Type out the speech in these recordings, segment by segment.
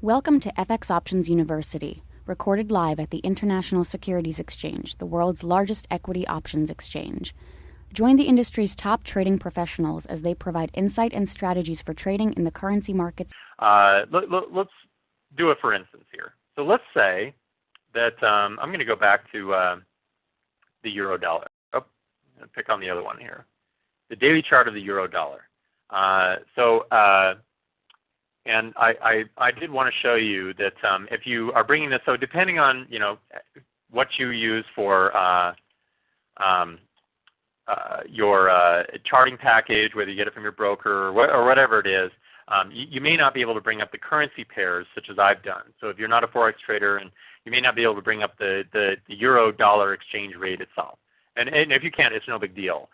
Welcome to FX Options University, recorded live at the International Securities Exchange, the world's largest equity options exchange. Join the industry's top trading professionals as they provide insight and strategies for trading in the currency markets. Let's do it for instance here. So let's say that I'm going to go back to the euro dollar. Oh, I'm going to pick on the other one here. The daily chart of the euro dollar. And I did want to show you that if you are bringing this, so depending on what you use for your charting package, whether you get it from your broker or whatever it is, you may not be able to bring up the currency pairs such as I've done. So if you're not a Forex trader, and you may not be able to bring up the euro-dollar exchange rate itself. And if you can't, it's no big deal.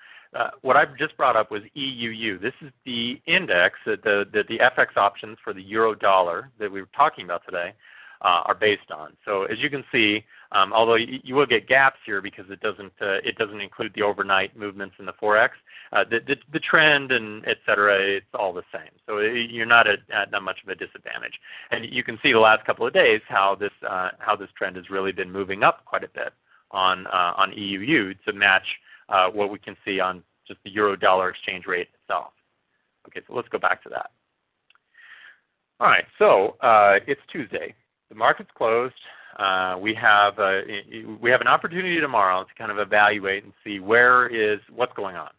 What I've just brought up was EUU. This is the index that the FX options for the euro-dollar that we were talking about today are based on. So as you can see, although you will get gaps here because it doesn't include the overnight movements in the Forex, the trend and et cetera, it's all the same. So you're not at not much of a disadvantage. And you can see the last couple of days how this trend has really been moving up quite a bit on EUU to match what we can see on just the euro-dollar exchange rate itself. Okay, so let's go back to that. All right, so it's Tuesday. The market's closed. We have an opportunity tomorrow to kind of evaluate and see what's going on.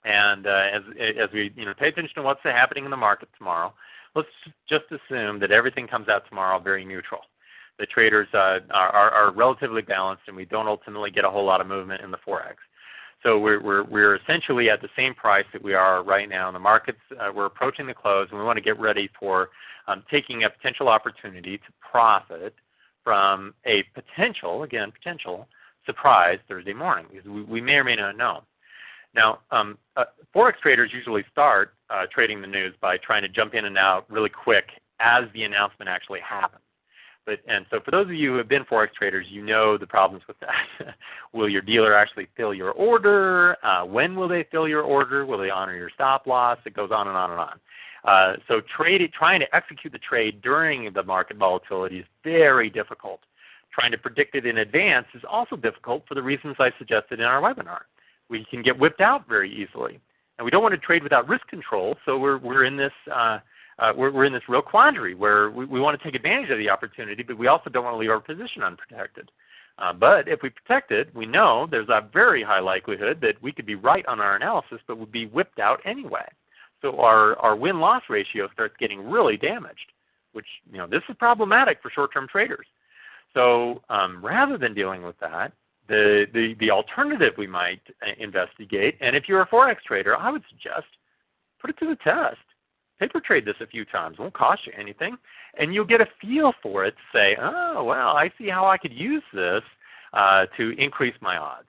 And as we pay attention to what's happening in the market tomorrow, let's just assume that everything comes out tomorrow very neutral. The traders are relatively balanced, and we don't ultimately get a whole lot of movement in the Forex. So we're essentially at the same price that we are right now in the markets. We're approaching the close, and we want to get ready for taking a potential opportunity to profit from a potential surprise Thursday morning, because we may or may not know. Now, Forex traders usually start trading the news by trying to jump in and out really quick as the announcement actually happens. And so for those of you who have been Forex traders, you know the problems with that. Will your dealer actually fill your order? When will they fill your order? Will they honor your stop loss? It goes on and on and on. So trying to execute the trade during the market volatility is very difficult. Trying to predict it in advance is also difficult for the reasons I suggested in our webinar. We can get whipped out very easily. And we don't want to trade without risk control, so we're in this we're in this real quandary where we want to take advantage of the opportunity, but we also don't want to leave our position unprotected. But if we protect it, we know there's a very high likelihood that we could be right on our analysis, but would be whipped out anyway. So our win-loss ratio starts getting really damaged, which this is problematic for short-term traders. So rather than dealing with that, the alternative we might investigate, and if you're a Forex trader, I would suggest put it to the test. Paper trade this a few times. It won't cost you anything. And you'll get a feel for it to say, oh, well, I see how I could use this to increase my odds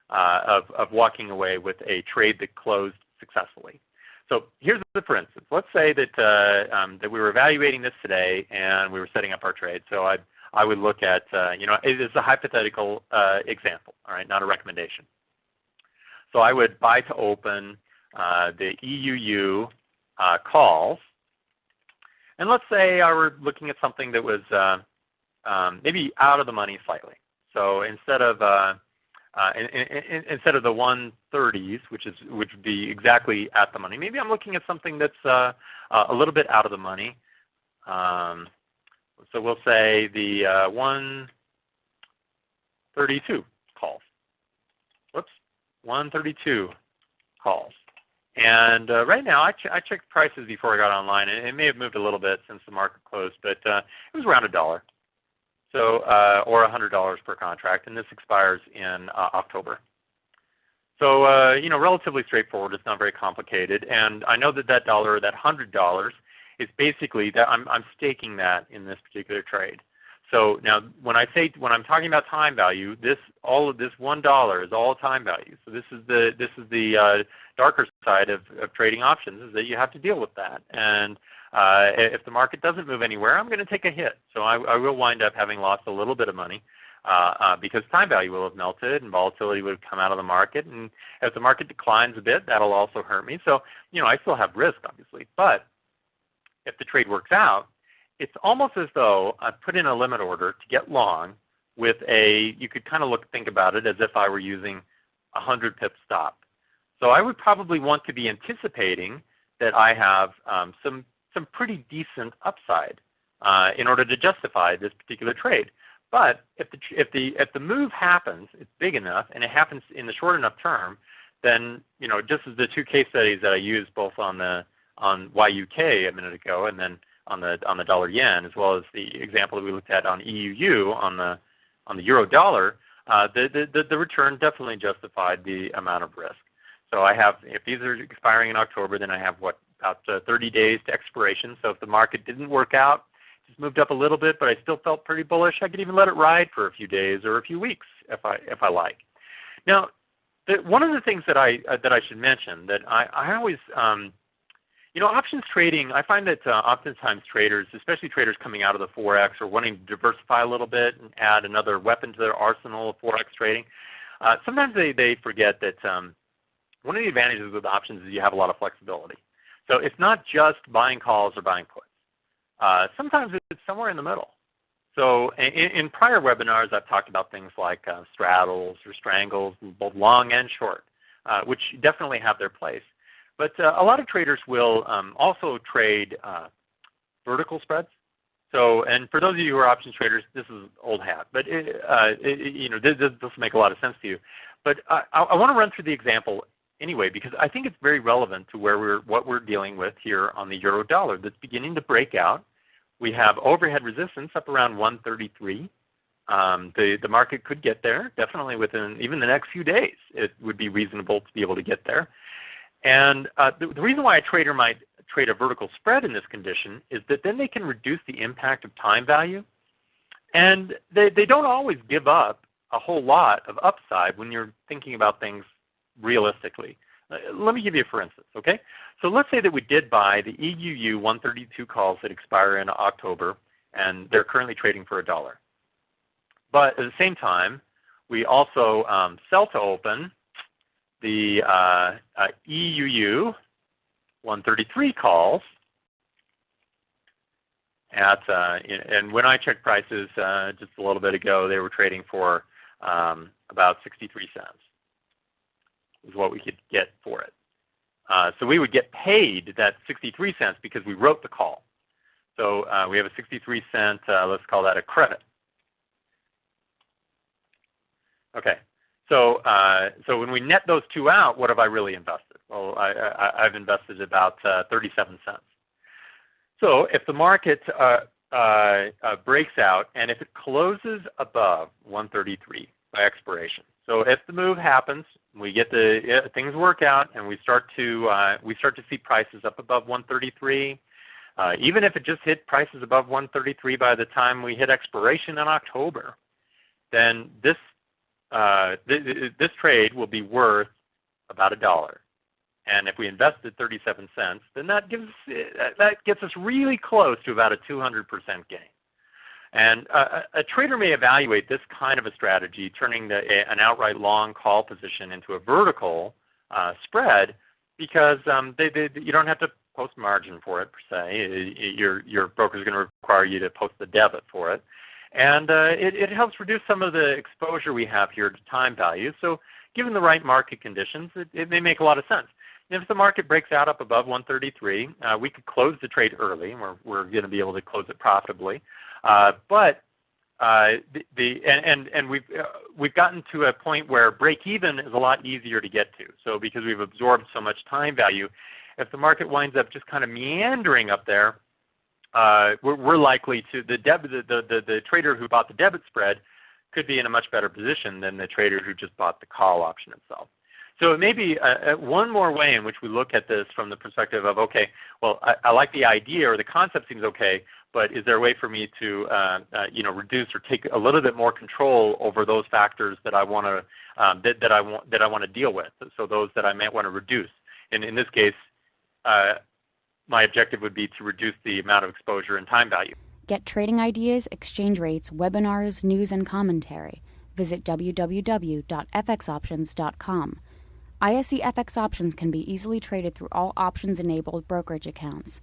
of walking away with a trade that closed successfy. So here's the for instance. Let's say that, that we were evaluating this today and we were setting up our trade. So I would look at, it is a hypothetical example, all right, not a recommendation. So I would buy to open the EUU calls, and let's say I were looking at something that was maybe out of the money slightly. So instead of the 130s, which would be exactly at the money, maybe I'm looking at something that's a little bit out of the money. So we'll say the 132 calls. Whoops, 132 calls. And right now, I checked prices before I got online, and it may have moved a little bit since the market closed, but it was around $1, so or $100 per contract, and this expires in October. So relatively straightforward. It's not very complicated, and I know that dollar, that $100, is basically that I'm staking that in this particular trade. So now, when I'm talking about time value, all of this $1 is all time value. So this is the darker side of trading options, is that you have to deal with that. And if the market doesn't move anywhere, I'm going to take a hit. So I will wind up having lost a little bit of money because time value will have melted and volatility would have come out of the market. And if the market declines a bit, that'll also hurt me. So I still have risk, obviously. But if the trade works out, it's almost as though I put in a limit order to get long with you could kind of think about it as if I were using a 100 pip stop. So I would probably want to be anticipating that I have some pretty decent upside in order to justify this particular trade. But if the move happens, it's big enough, and it happens in the short enough term, then just as the two case studies that I used both on YUK a minute ago, and then on the dollar yen, as well as the example that we looked at on EUU on the euro dollar, the return definitely justified the amount of risk. So I have, if these are expiring in October, then I have about 30 days to expiration. So if the market didn't work out, just moved up a little bit, but I still felt pretty bullish, I could even let it ride for a few days or a few weeks if I like. Now, one of the things that I should mention that I always options trading, I find that oftentimes traders, especially traders coming out of the Forex or wanting to diversify a little bit and add another weapon to their arsenal of Forex trading, sometimes they forget that one of the advantages with options is you have a lot of flexibility. So it's not just buying calls or buying puts. Sometimes it's somewhere in the middle. So in prior webinars, I've talked about things like straddles or strangles, both long and short, which definitely have their place. But a lot of traders will also trade vertical spreads. So, and for those of you who are options traders, this is old hat, but this will make a lot of sense to you. But I want to run through the example anyway, because I think it's very relevant to what we're dealing with here on the euro dollar that's beginning to break out. We have overhead resistance up around 133. The market could get there, definitely within even the next few days. It would be reasonable to be able to get there. And the reason why a trader might trade a vertical spread in this condition is that then they can reduce the impact of time value. And they don't always give up a whole lot of upside when you're thinking about things realistically. Let me give you a for instance, okay? So let's say that we did buy the EUU 132 calls that expire in October, and they're currently trading for $1. But at the same time, we also sell to open the EUU 133 calls at, and when I checked prices just a little bit ago, they were trading for about 63 cents is what we could get for it. So we would get paid that 63 cents because we wrote the call. So we have a 63 cent, let's call that a credit. Okay. So when we net those two out, what have I really invested? Well, I've invested about 37 cents. So if the market breaks out and if it closes above 133 by expiration, so if the move happens, we get things work out and we start to see prices up above 133. Even if it just hit prices above 133 by the time we hit expiration in October, then this trade will be worth about $1. And if we invested 37 cents, then that gets us really close to about a 200% gain. And a trader may evaluate this kind of a strategy, turning an outright long call position into a vertical spread, because you don't have to post margin for it per se. Your broker is going to require you to post the debit for it. And it helps reduce some of the exposure we have here to time value. So given the right market conditions, it may make a lot of sense. And if the market breaks out up above 133, we could close the trade early, and we're going to be able to close it profitably. But we've gotten to a point where break even is a lot easier to get to. So because we've absorbed so much time value, if the market winds up just kind of meandering up there, we're likely to the trader who bought the debit spread could be in a much better position than the trader who just bought the call option itself. So it may be one more way in which we look at this from the perspective of, okay, well, I like the idea or the concept seems okay, but is there a way for me to reduce or take a little bit more control over those factors that I want to that I want to deal with? So those that I might want to reduce. And in this case, my objective would be to reduce the amount of exposure and time value. Get trading ideas, exchange rates, webinars, news, and commentary. Visit www.fxoptions.com. ISE FX options can be easily traded through all options-enabled brokerage accounts.